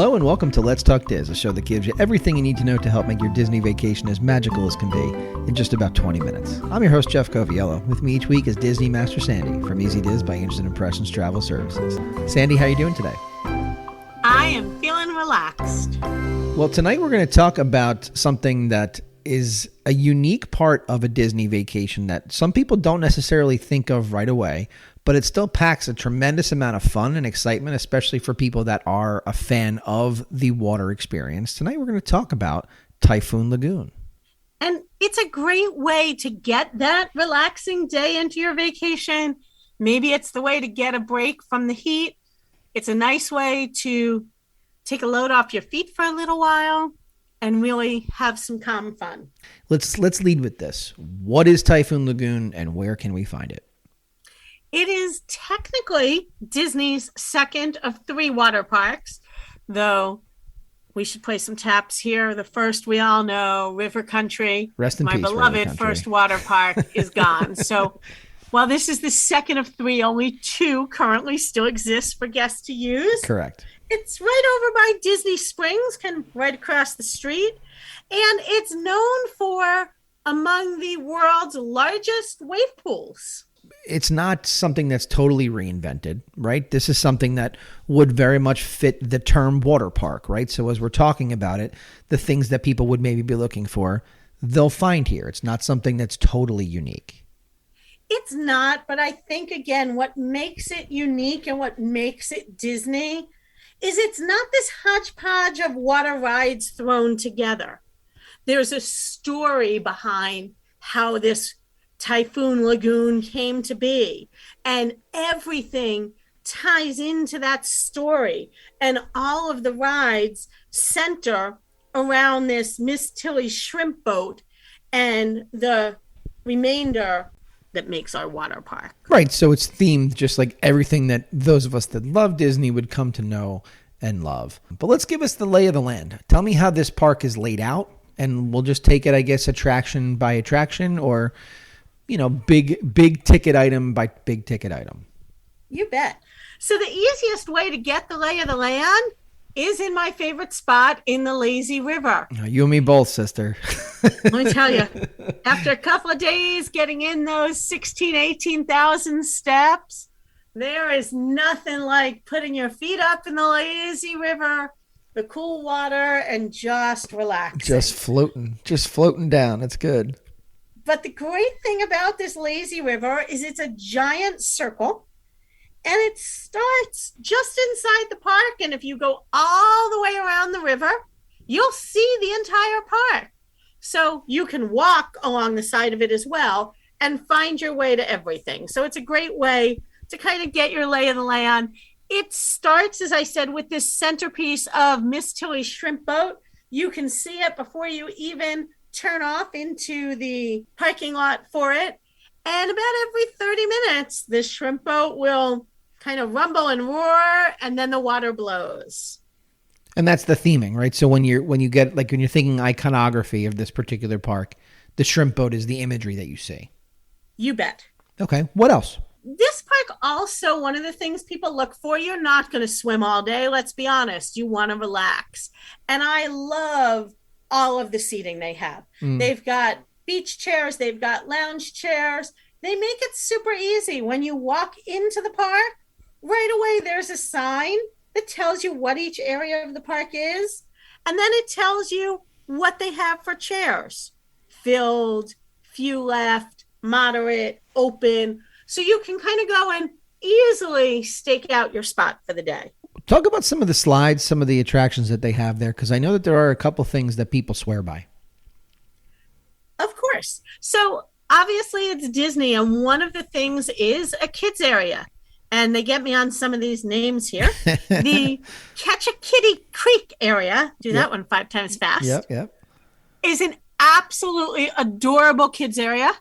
Hello and welcome to Let's Talk Diz, a show that gives you everything you need to know to help make your Disney vacation as magical as can be in just about 20 minutes. I'm your host, Jeff Coviello. With me each week is Disney Master Sandy from Easy Diz by Instant Impressions Travel Services. Sandy, how are you doing today? I am feeling relaxed. Well, tonight we're going to talk about something that is a unique part of a Disney vacation that some people don't necessarily think of right away, but it still packs a tremendous amount of fun and excitement, especially for people that are a fan of the water experience. Tonight we're going to talk about Typhoon Lagoon. And it's a great way to get that relaxing day into your vacation. Maybe it's the way to get a break from the heat. It's a nice way to take a load off your feet for a little while and really have some calm fun. Let's lead with this. What is Typhoon Lagoon and where can we find it? It is technically Disney's second of 3 water parks, though we should play some taps here. The first, we all know, River Country. Rest in peace, River beloved Country. First water park is gone. So while this is the second of 3, only 2 currently still exist for guests to use. Correct. It's right over by Disney Springs, kind of right across the street. And it's known for among the world's largest wave pools. It's not something that's totally reinvented, right? This is something that would very much fit the term water park, right? So as we're talking about it, the things that people would maybe be looking for, they'll find here. It's not something that's totally unique. It's not, but I think, again, what makes it unique and what makes it Disney is it's not this hodgepodge of water rides thrown together. There's a story behind how this Typhoon Lagoon came to be, and everything ties into that story, and all of the rides center around this Miss Tilly's shrimp boat and the remainder that makes our water park. Right, so it's themed just like everything that those of us that love Disney would come to know and love. But let's give us the lay of the land. Tell me how this park is laid out, and we'll just take it, I guess, attraction by attraction, or big ticket item by big ticket item. You bet. So the easiest way to get the lay of the land is in my favorite spot in the lazy river. You and me both, sister. Let me tell you, after a couple of days getting in those 18,000 steps, there is nothing like putting your feet up in the lazy river, the cool water, and just relaxing. Just floating down. It's good. But the great thing about this lazy river is it's a giant circle, and it starts just inside the park. And if you go all the way around the river, you'll see the entire park. So you can walk along the side of it as well and find your way to everything. So it's a great way to kind of get your lay of the land. It starts, as I said, with this centerpiece of Miss Tilly's shrimp boat. You can see it before you even turn off into the parking lot for it. And about every 30 minutes, this shrimp boat will kind of rumble and roar, and then the water blows. And that's the theming, right? So when you're thinking iconography of this particular park, the shrimp boat is the imagery that you see. You bet. Okay. What else? This park also, one of the things people look for, you're not going to swim all day. Let's be honest. You want to relax. And I love all of the seating they have. They've got beach chairs. They've got lounge chairs. They make it super easy. When you walk into the park, right away, there's a sign that tells you what each area of the park is. And then it tells you what they have for chairs. Filled, few left, moderate, open. So you can kind of go and easily stake out your spot for the day. Talk about some of the slides, some of the attractions that they have there, because I know that there are a couple things that people swear by. Of course. So obviously it's Disney, and one of the things is a kids area. And they get me on some of these names here. The Catch a Kitty Creek area, that one 5 times fast, Yep. is an absolutely adorable kids area.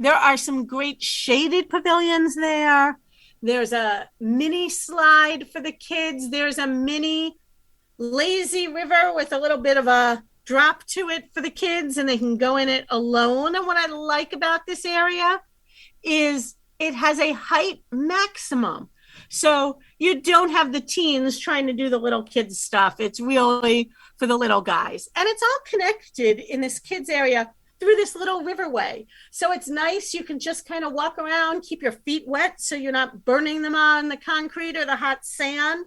There are some great shaded pavilions there. There's a mini slide for the kids. There's a mini lazy river with a little bit of a drop to it for the kids, and they can go in it alone. And what I like about this area is it has a height maximum. So you don't have the teens trying to do the little kids stuff. It's really for the little guys. And it's all connected in this kids area through this little riverway. So it's nice. You can just kind of walk around, keep your feet wet so you're not burning them on the concrete or the hot sand.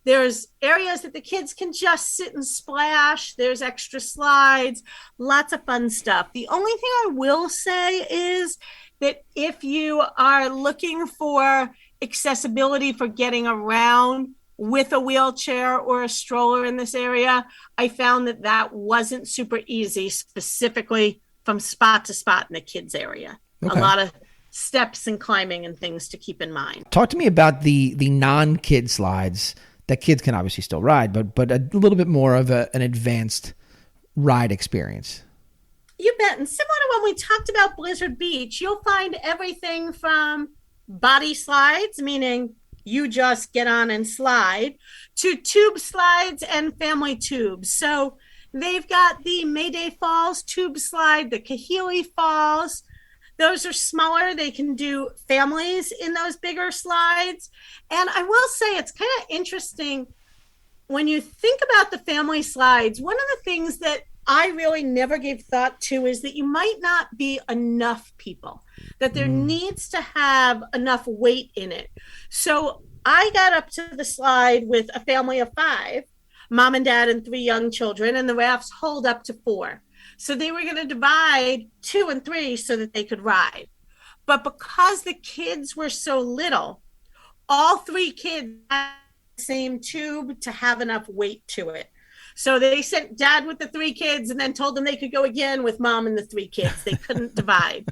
There's areas that the kids can just sit and splash. There's extra slides, lots of fun stuff. The only thing I will say is that if you are looking for accessibility for getting around with a wheelchair or a stroller in this area, I found that that wasn't super easy, specifically from spot to spot in the kids area. Okay. A lot of steps and climbing and things to keep in mind. Talk to me about the non-kid slides that kids can obviously still ride, but a little bit more of an advanced ride experience. You bet. And similar to when we talked about Blizzard Beach, you'll find everything from body slides, meaning you just get on and slide, to tube slides and family tubes. So they've got the Mayday Falls tube slide, the Kahili Falls. Those are smaller. They can do families in those bigger slides. And I will say it's kind of interesting when you think about the family slides. One of the things that I really never gave thought to is that you might not be enough people, that there needs to have enough weight in it. So I got up to the slide with a family of 5, mom and dad and 3 young children, and the rafts hold up to 4. So they were going to divide 2 and 3 so that they could ride. But because the kids were so little, all 3 kids had the same tube to have enough weight to it. So they sent dad with the 3 kids and then told them they could go again with mom and the 3 kids. They couldn't divide.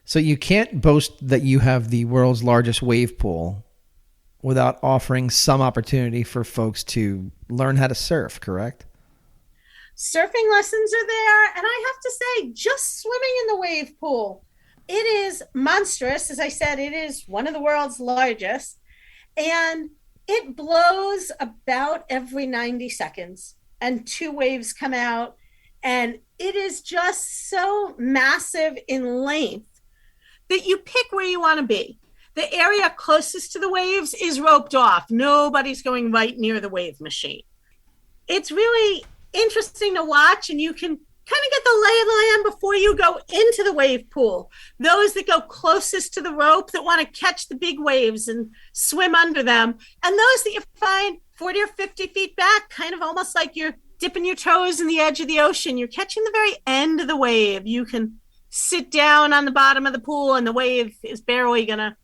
So you can't boast that you have the world's largest wave pool without offering some opportunity for folks to learn how to surf, correct? Surfing lessons are there. And I have to say, just swimming in the wave pool, it is monstrous. As I said, it is one of the world's largest. And it blows about every 90 seconds. And 2 waves come out. And it is just so massive in length that you pick where you want to be. The area closest to the waves is roped off. Nobody's going right near the wave machine. It's really interesting to watch, and you can kind of get the lay of the land before you go into the wave pool. Those that go closest to the rope that want to catch the big waves and swim under them, and those that you find 40 or 50 feet back, kind of almost like you're dipping your toes in the edge of the ocean. You're catching the very end of the wave. You can sit down on the bottom of the pool and the wave is barely going to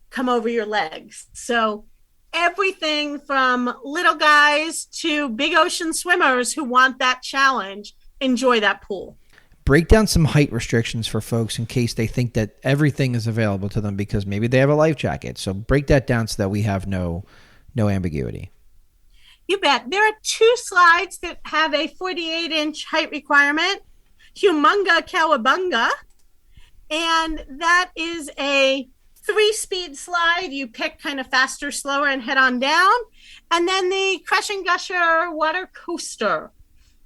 come over your legs. So everything from little guys to big ocean swimmers who want that challenge, enjoy that pool. Break down some height restrictions for folks in case they think that everything is available to them because maybe they have a life jacket. So break that down so that we have no ambiguity. You bet. There are 2 slides that have a 48-inch height requirement, Humunga Cowabunga, and that is a 3-speed slide. You pick kind of faster, slower, and head on down. And then the Crush and Gusher water coaster.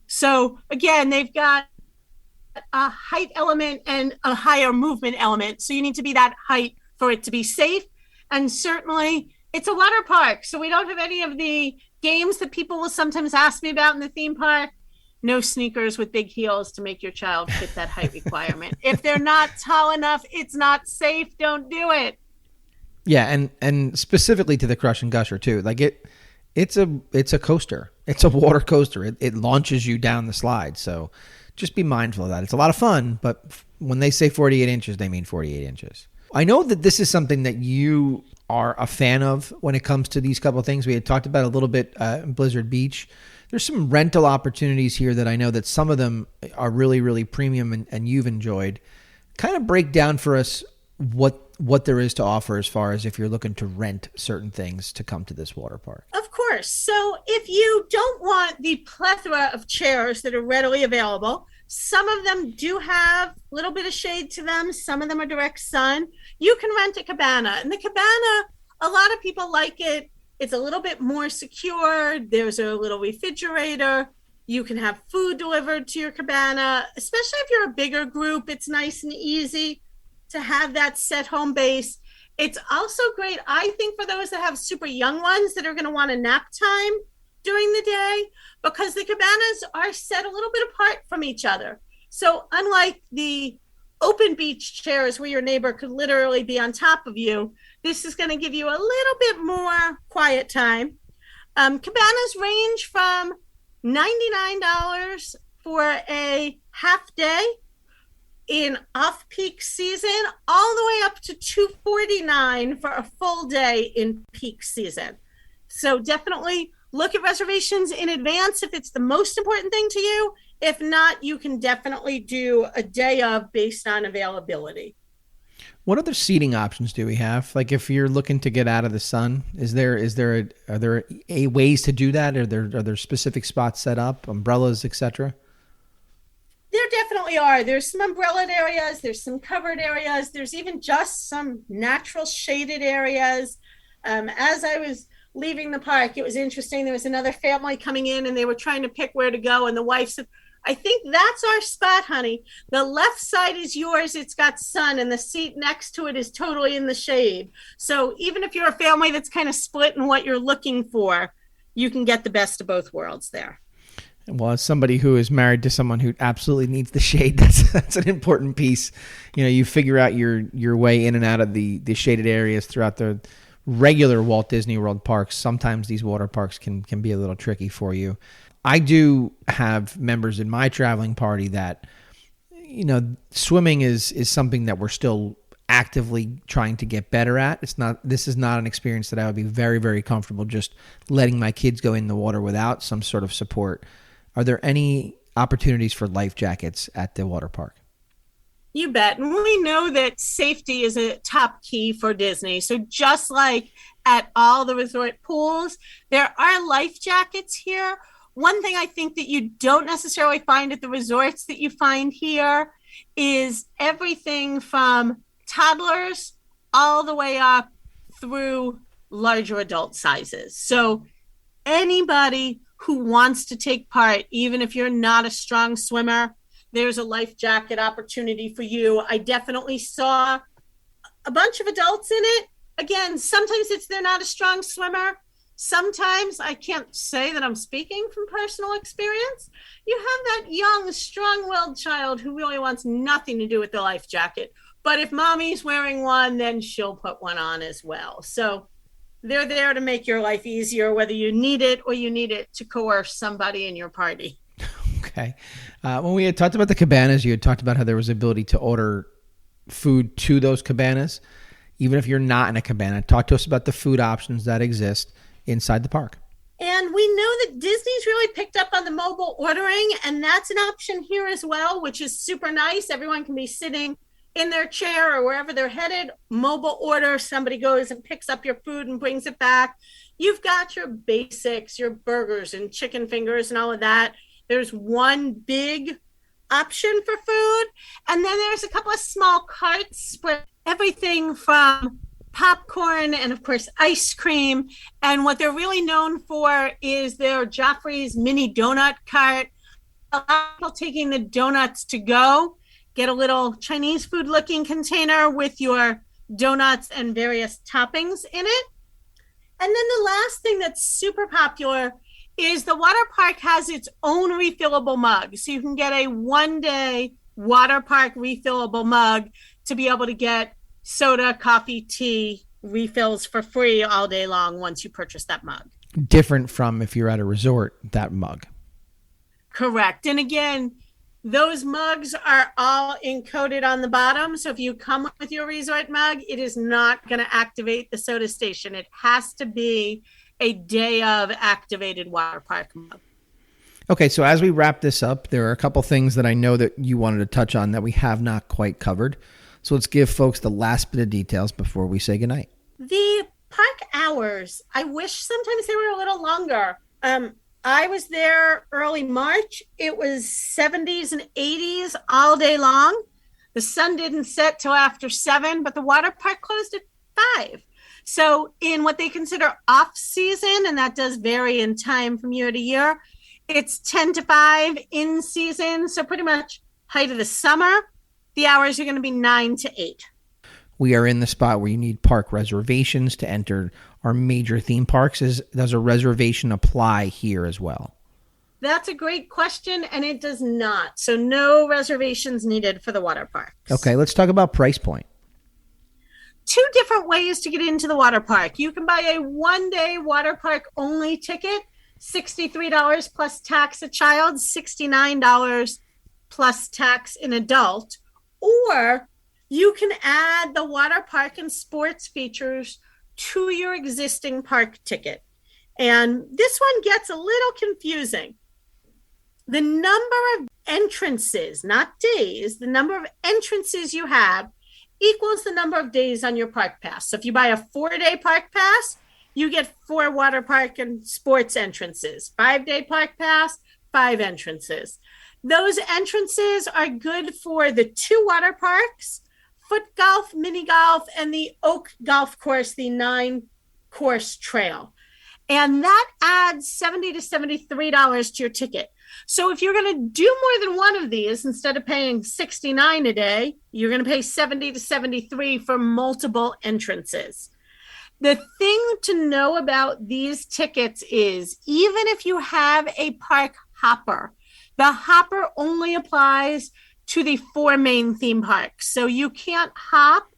So again, they've got a height element and a higher movement element. So you need to be that height for it to be safe. And certainly it's a water park. So we don't have any of the games that people will sometimes ask me about in the theme park. No sneakers with big heels to make your child fit that height requirement. If they're not tall enough, it's not safe. Don't do it. Yeah, and specifically to the Crush and Gusher too. Like it's a coaster. It's a water coaster. It launches you down the slide. So just be mindful of that. It's a lot of fun, but when they say 48 inches, they mean 48 inches. I know that this is something that you are a fan of when it comes to these couple of things. We had talked about a little bit in Blizzard Beach. There's some rental opportunities here that I know that some of them are really, really premium and you've enjoyed. Kind of break down for us what there is to offer as far as if you're looking to rent certain things to come to this water park. Of course. So if you don't want the plethora of chairs that are readily available, some of them do have a little bit of shade to them. Some of them are direct sun. You can rent a cabana. And the cabana, a lot of people like it. It's a little bit more secure. There's a little refrigerator. You can have food delivered to your cabana, especially if you're a bigger group. It's nice and easy to have that set home base. It's also great, I think, for those that have super young ones that are going to want a nap time during the day, because the cabanas are set a little bit apart from each other. So unlike the open beach chairs where your neighbor could literally be on top of you, this is going to give you a little bit more quiet time. Cabanas range from $99 for a half day in off-peak season, all the way up to $249 for a full day in peak season. So definitely look at reservations in advance if it's the most important thing to you. If not, you can definitely do a day of based on availability. What other seating options do we have? Like if you're looking to get out of the sun, are there ways to do that? Are there specific spots set up, umbrellas, etc.? There definitely are. There's some umbrellaed areas. There's some covered areas. There's even just some natural shaded areas. As I was leaving the park, it was interesting. There was another family coming in and they were trying to pick where to go. And the wife said, I think that's our spot, honey. The left side is yours. It's got sun, and the seat next to it is totally in the shade. So even if you're a family that's kind of split in what you're looking for, you can get the best of both worlds there. Well, as somebody who is married to someone who absolutely needs the shade, that's an important piece. You know, you figure out your way in and out of the shaded areas throughout the regular Walt Disney World parks. Sometimes these water parks can be a little tricky for you. I do have members in my traveling party that, you know, swimming is something that we're still actively trying to get better at. This is not an experience that I would be very, very comfortable just letting my kids go in the water without some sort of support. Are there any opportunities for life jackets at the water park? You bet. And we know that safety is a top key for Disney. So just like at all the resort pools, there are life jackets here. One thing I think that you don't necessarily find at the resorts that you find here is everything from toddlers all the way up through larger adult sizes. So anybody who wants to take part, even if you're not a strong swimmer, there's a life jacket opportunity for you. I definitely saw a bunch of adults in it. Again, sometimes they're not a strong swimmer. Sometimes, I can't say that I'm speaking from personal experience, you have that young, strong-willed child who really wants nothing to do with the life jacket. But if mommy's wearing one, then she'll put one on as well. So they're there to make your life easier, whether you need it or you need it to coerce somebody in your party. Okay. When we had talked about the cabanas, you had talked about how there was the ability to order food to those cabanas, even if you're not in a cabana. Talk to us about the food options that exist inside the park. And we know that Disney's really picked up on the mobile ordering, and that's an option here as well, which is super nice. Everyone can be sitting in their chair or wherever they're headed, mobile order, somebody goes and picks up your food and brings it back. You've got your basics, your burgers and chicken fingers and all of that. There's one big option for food, and then there's a couple of small carts for everything from popcorn and, of course, ice cream. And what they're really known for is their Joffrey's mini donut cart. A lot of people taking the donuts to go. Get a little Chinese food looking container with your donuts and various toppings in it. And then the last thing that's super popular is the water park has its own refillable mug. So you can get a one-day water park refillable mug to be able to get soda, coffee, tea refills for free all day long once you purchase that mug. Different from if you're at a resort, that mug. Correct. And again, those mugs are all encoded on the bottom. So if you come with your resort mug, it is not going to activate the soda station. It has to be a day of activated water park mug. Okay, so as we wrap this up, there are a couple things that I know that you wanted to touch on that we have not quite covered. So let's give folks the last bit of details before we say goodnight. The park hours, I wish sometimes they were a little longer. I was there early March. It was 70s and 80s all day long. The sun didn't set till after 7, but the water park closed at 5. So in what they consider off season, and that does vary in time from year to year, it's 10 to 5 in season. So pretty much height of the summer, the hours are going to be 9 to 8. we are in the spot where you need park reservations to enter our major theme parks. Does a reservation apply here as well? That's a great question, and it does not. So no reservations needed for the water parks. Okay, let's talk about price point. Two different ways to get into the water park. You can buy a one-day water park only ticket, $63 plus tax a child, $69 plus tax an adult, or you can add the water park and sports features to your existing park ticket. And this one gets a little confusing. The number of entrances, not days, the number of entrances you have equals the number of days on your park pass. So if you buy a 4-day park pass, you get 4 water park and sports entrances. 5-day park pass, 5 entrances. Those entrances are good for the 2 water parks, foot golf, mini golf, and the Oak Golf Course, the 9-course trail. And that adds $70 to $73 to your ticket. So if you're going to do more than one of these, instead of paying $69 a day, you're going to pay $70 to $73 for multiple entrances. The thing to know about these tickets is even if you have a park hopper, the hopper only applies to the 4 main theme parks. So you can't hop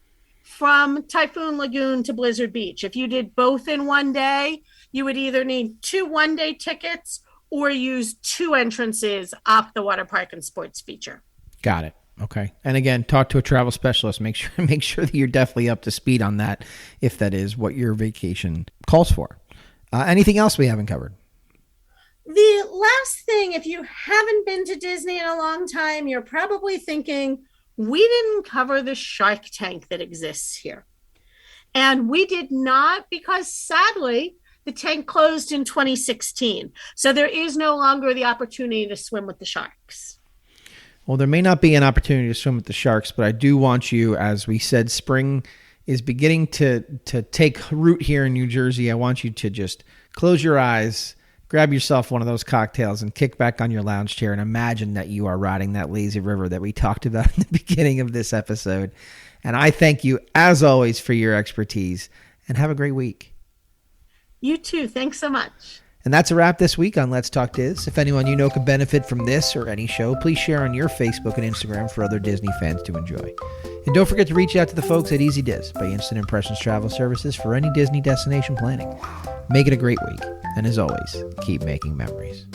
from Typhoon Lagoon to Blizzard Beach. If you did both in one day, you would either need 2 one-day tickets or use 2 entrances off the water park and sports feature. Got it. Okay. And again, talk to a travel specialist. Make sure that you're definitely up to speed on that if that is what your vacation calls for. Anything else we haven't covered? The last thing, if you haven't been to Disney in a long time, you're probably thinking, we didn't cover the shark tank that exists here. And we did not because sadly, the tank closed in 2016. So there is no longer the opportunity to swim with the sharks. Well, there may not be an opportunity to swim with the sharks, but I do want you, as we said, spring is beginning to take root here in New Jersey. I want you to just close your eyes, grab yourself one of those cocktails and kick back on your lounge chair and imagine that you are riding that lazy river that we talked about in the beginning of this episode. And I thank you, as always, for your expertise, and have a great week. You too. Thanks so much. And that's a wrap this week on Let's Talk Diz. If anyone you know could benefit from this or any show, please share on your Facebook and Instagram for other Disney fans to enjoy. And don't forget to reach out to the folks at Easy Diz by Instant Impressions Travel Services for any Disney destination planning. Make it a great week. And as always, keep making memories.